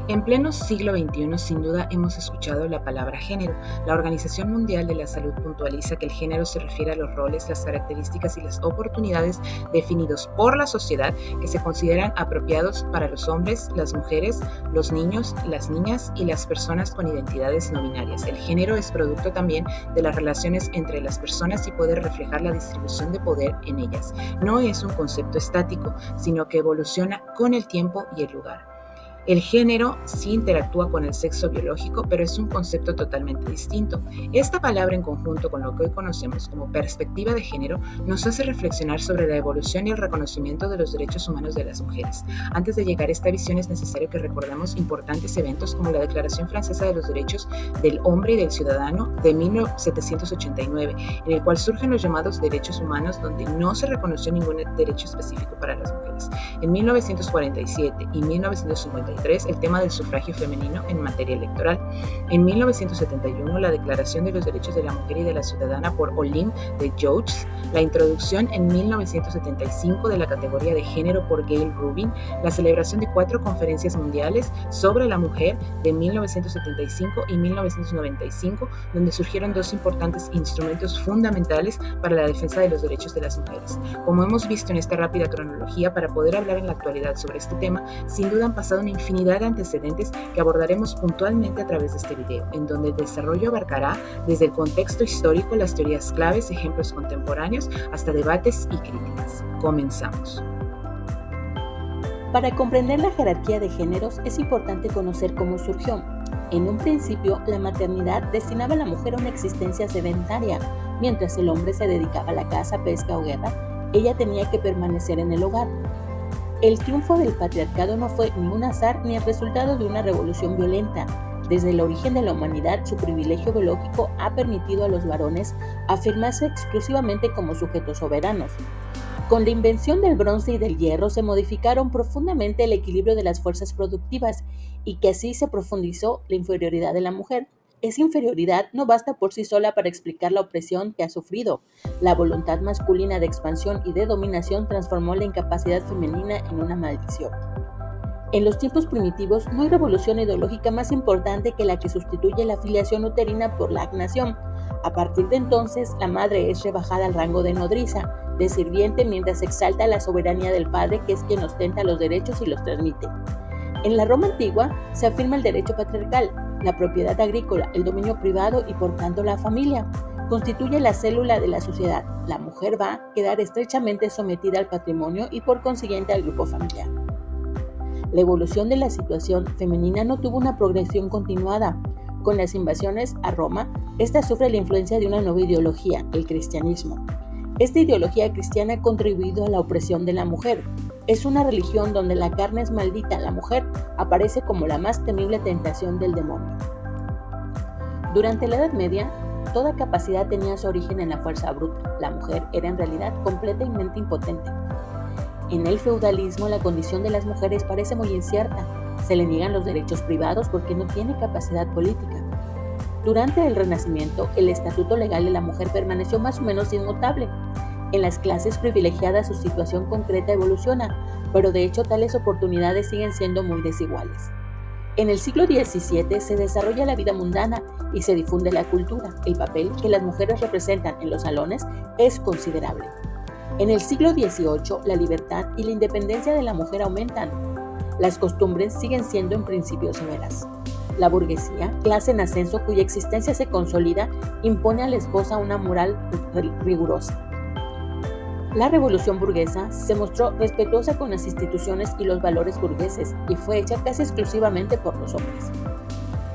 En pleno siglo XXI, sin duda, hemos escuchado la palabra género. La Organización Mundial de la Salud puntualiza que el género se refiere a los roles, las características y las oportunidades definidos por la sociedad que se consideran apropiados para los hombres, las mujeres, los niños, las niñas y las personas con identidades no binarias. El género es producto también de las relaciones entre las personas y puede reflejar la distribución de poder en ellas. No es un concepto estático, sino que evoluciona con el tiempo y el lugar. El género sí interactúa con el sexo biológico, pero es un concepto totalmente distinto. Esta palabra, en conjunto con lo que hoy conocemos como perspectiva de género, nos hace reflexionar sobre la evolución y el reconocimiento de los derechos humanos de las mujeres. Antes de llegar a esta visión es necesario que recordemos importantes eventos como la Declaración Francesa de los Derechos del Hombre y del Ciudadano de 1789, en el cual surgen los llamados derechos humanos, donde no se reconoció ningún derecho específico para las mujeres. En 1947 y 1953, el tema del sufragio femenino en materia electoral. En 1971, la Declaración de los Derechos de la Mujer y de la Ciudadana por Olympe de Gouges, la introducción en 1975 de la categoría de género por Gayle Rubin, la celebración de 4 conferencias mundiales sobre la mujer de 1975 y 1995, donde surgieron 2 importantes instrumentos fundamentales para la defensa de los derechos de las mujeres. Como hemos visto en esta rápida cronología, para poder hablar en la actualidad sobre este tema, sin duda han pasado una infinidad de antecedentes que abordaremos puntualmente a través de este video, en donde el desarrollo abarcará desde el contexto histórico, las teorías claves, ejemplos contemporáneos, hasta debates y críticas. Comenzamos. Para comprender la jerarquía de géneros es importante conocer cómo surgió. En un principio, la maternidad destinaba a la mujer a una existencia sedentaria, mientras el hombre se dedicaba a la caza, pesca o guerra. Ella tenía que permanecer en el hogar. El triunfo del patriarcado no fue ni un azar ni el resultado de una revolución violenta. Desde el origen de la humanidad, su privilegio biológico ha permitido a los varones afirmarse exclusivamente como sujetos soberanos. Con la invención del bronce y del hierro se modificaron profundamente el equilibrio de las fuerzas productivas y que así se profundizó la inferioridad de la mujer. Esa inferioridad no basta por sí sola para explicar la opresión que ha sufrido. La voluntad masculina de expansión y de dominación transformó la incapacidad femenina en una maldición. En los tiempos primitivos no hay revolución ideológica más importante que la que sustituye la filiación uterina por la agnación. A partir de entonces, la madre es rebajada al rango de nodriza, de sirviente, mientras exalta la soberanía del padre, que es quien ostenta los derechos y los transmite. En la Roma antigua se afirma el derecho patriarcal, la propiedad agrícola, el dominio privado y por tanto la familia. Constituye la célula de la sociedad. La mujer va a quedar estrechamente sometida al patrimonio y por consiguiente al grupo familiar. La evolución de la situación femenina no tuvo una progresión continuada. Con las invasiones a Roma, esta sufre la influencia de una nueva ideología, el cristianismo. Esta ideología cristiana ha contribuido a la opresión de la mujer. Es una religión donde la carne es maldita. La mujer aparece como la más temible tentación del demonio. Durante la Edad Media, toda capacidad tenía su origen en la fuerza bruta. La mujer era en realidad completamente impotente. En el feudalismo, la condición de las mujeres parece muy incierta. Se le niegan los derechos privados porque no tiene capacidad política. Durante el Renacimiento, el estatuto legal de la mujer permaneció más o menos inmutable. En las clases privilegiadas su situación concreta evoluciona, pero de hecho tales oportunidades siguen siendo muy desiguales. En el siglo XVII se desarrolla la vida mundana y se difunde la cultura. El papel que las mujeres representan en los salones es considerable. En el siglo XVIII, la libertad y la independencia de la mujer aumentan. Las costumbres siguen siendo en principio severas. La burguesía, clase en ascenso cuya existencia se consolida, impone a la esposa una moral rigurosa. La revolución burguesa se mostró respetuosa con las instituciones y los valores burgueses y fue hecha casi exclusivamente por los hombres.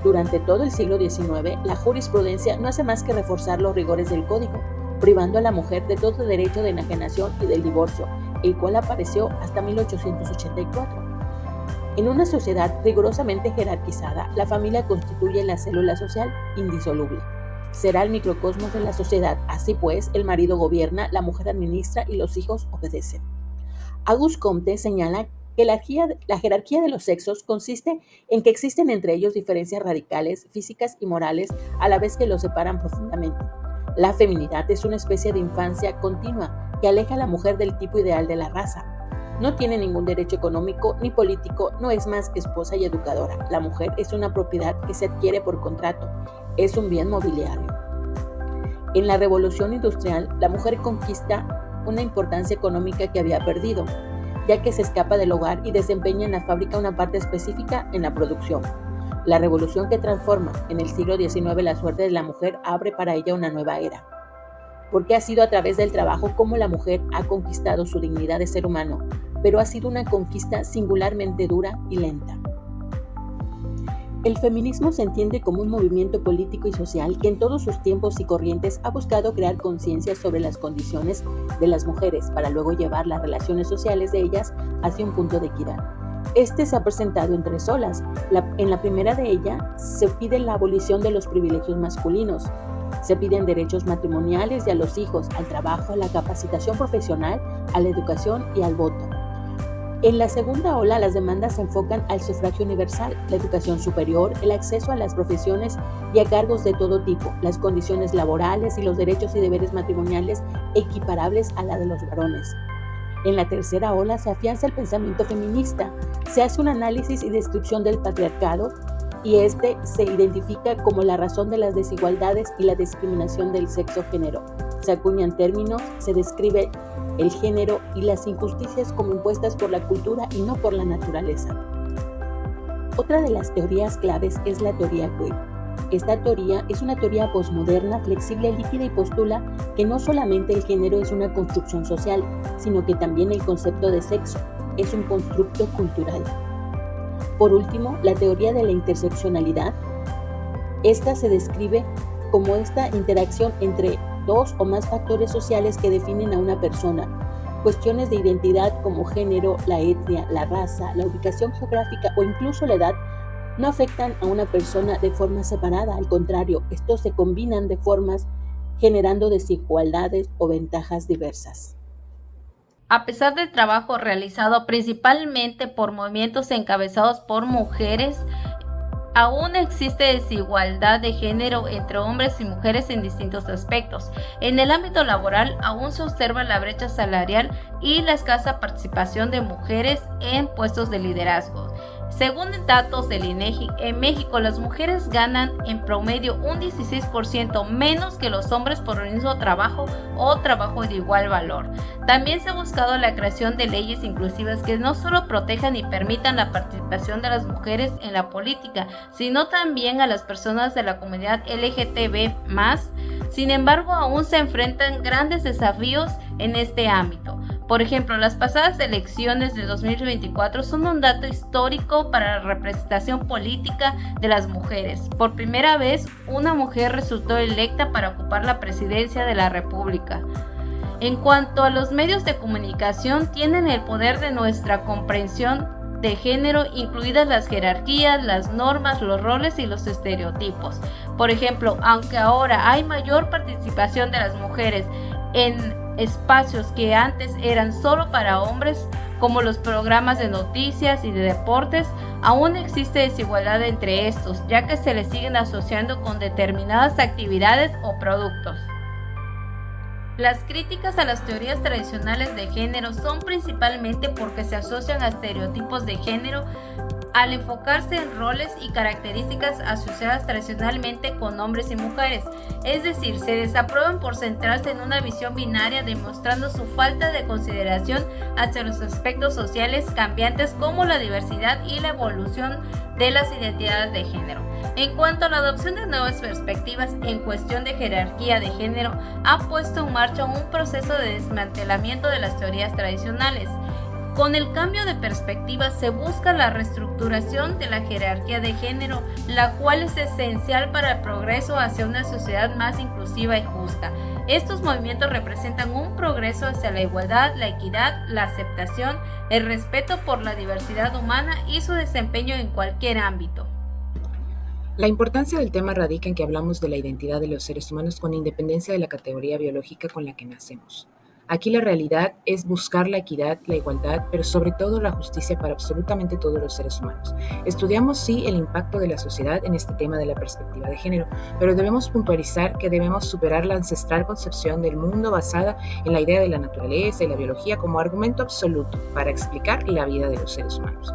Durante todo el siglo XIX, la jurisprudencia no hace más que reforzar los rigores del código, privando a la mujer de todo derecho de enajenación y del divorcio, el cual apareció hasta 1884. En una sociedad rigurosamente jerarquizada, la familia constituye la célula social indisoluble. Será el microcosmos de la sociedad. Así pues, el marido gobierna, la mujer administra y los hijos obedecen. Auguste Comte señala que la jerarquía de los sexos consiste en que existen entre ellos diferencias radicales, físicas y morales, a la vez que los separan profundamente. La feminidad es una especie de infancia continua que aleja a la mujer del tipo ideal de la raza. No tiene ningún derecho económico ni político, no es más que esposa y educadora. La mujer es una propiedad que se adquiere por contrato, es un bien mobiliario. En la Revolución Industrial, la mujer conquista una importancia económica que había perdido, ya que se escapa del hogar y desempeña en la fábrica una parte específica en la producción. La revolución que transforma en el siglo XIX la suerte de la mujer abre para ella una nueva era, porque ha sido a través del trabajo como la mujer ha conquistado su dignidad de ser humano, pero ha sido una conquista singularmente dura y lenta. El feminismo se entiende como un movimiento político y social que en todos sus tiempos y corrientes ha buscado crear conciencia sobre las condiciones de las mujeres para luego llevar las relaciones sociales de ellas hacia un punto de equidad. Este se ha presentado en 3 olas. En la primera de ellas se pide la abolición de los privilegios masculinos. Se piden derechos matrimoniales y a los hijos, al trabajo, a la capacitación profesional, a la educación y al voto. En la segunda ola, las demandas se enfocan al sufragio universal, la educación superior, el acceso a las profesiones y a cargos de todo tipo, las condiciones laborales y los derechos y deberes matrimoniales equiparables a la de los varones. En la tercera ola se afianza el pensamiento feminista, se hace un análisis y descripción del patriarcado y este se identifica como la razón de las desigualdades y la discriminación del sexo-género. Se acuñan términos, se describe el género y las injusticias como impuestas por la cultura y no por la naturaleza. Otra de las teorías claves es la teoría queer. Esta teoría es una teoría posmoderna, flexible, líquida y postula que no solamente el género es una construcción social, sino que también el concepto de sexo es un constructo cultural. Por último, la teoría de la interseccionalidad. Esta se describe como esta interacción entre 2 o más factores sociales que definen a una persona. Cuestiones de identidad como género, la etnia, la raza, la ubicación geográfica o incluso la edad no afectan a una persona de forma separada, al contrario, estos se combinan de formas generando desigualdades o ventajas diversas. A pesar del trabajo realizado principalmente por movimientos encabezados por mujeres, aún existe desigualdad de género entre hombres y mujeres en distintos aspectos. En el ámbito laboral aún se observa la brecha salarial y la escasa participación de mujeres en puestos de liderazgo. Según datos del INEGI, en México las mujeres ganan en promedio un 16% menos que los hombres por el mismo trabajo o trabajo de igual valor. También se ha buscado la creación de leyes inclusivas que no solo protejan y permitan la participación de las mujeres en la política, sino también a las personas de la comunidad LGTB+. Sin embargo, aún se enfrentan grandes desafíos en este ámbito. Por ejemplo, las pasadas elecciones de 2024 son un dato histórico para la representación política de las mujeres. Por primera vez, una mujer resultó electa para ocupar la presidencia de la República. En cuanto a los medios de comunicación, tienen el poder de nuestra comprensión de género, incluidas las jerarquías, las normas, los roles y los estereotipos. Por ejemplo, aunque ahora hay mayor participación de las mujeres en espacios que antes eran solo para hombres, como los programas de noticias y de deportes, aún existe desigualdad entre estos, ya que se les siguen asociando con determinadas actividades o productos. Las críticas a las teorías tradicionales de género son principalmente porque se asocian a estereotipos de género al enfocarse en roles y características asociadas tradicionalmente con hombres y mujeres, es decir, se desaprueban por centrarse en una visión binaria, demostrando su falta de consideración hacia los aspectos sociales cambiantes como la diversidad y la evolución de las identidades de género. En cuanto a la adopción de nuevas perspectivas en cuestión de jerarquía de género, ha puesto en marcha un proceso de desmantelamiento de las teorías tradicionales. Con el cambio de perspectiva se busca la reestructuración de la jerarquía de género, la cual es esencial para el progreso hacia una sociedad más inclusiva y justa. Estos movimientos representan un progreso hacia la igualdad, la equidad, la aceptación, el respeto por la diversidad humana y su desempeño en cualquier ámbito. La importancia del tema radica en que hablamos de la identidad de los seres humanos con independencia de la categoría biológica con la que nacemos. Aquí la realidad es buscar la equidad, la igualdad, pero sobre todo la justicia para absolutamente todos los seres humanos. Estudiamos, sí, el impacto de la sociedad en este tema de la perspectiva de género, pero debemos puntualizar que debemos superar la ancestral concepción del mundo basada en la idea de la naturaleza y la biología como argumento absoluto para explicar la vida de los seres humanos.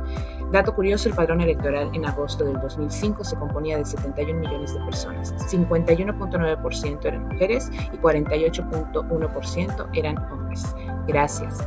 Dato curioso, el padrón electoral en agosto del 2005 se componía de 71 millones de personas. 51.9% eran mujeres y 48.1% eran hombres. Gracias.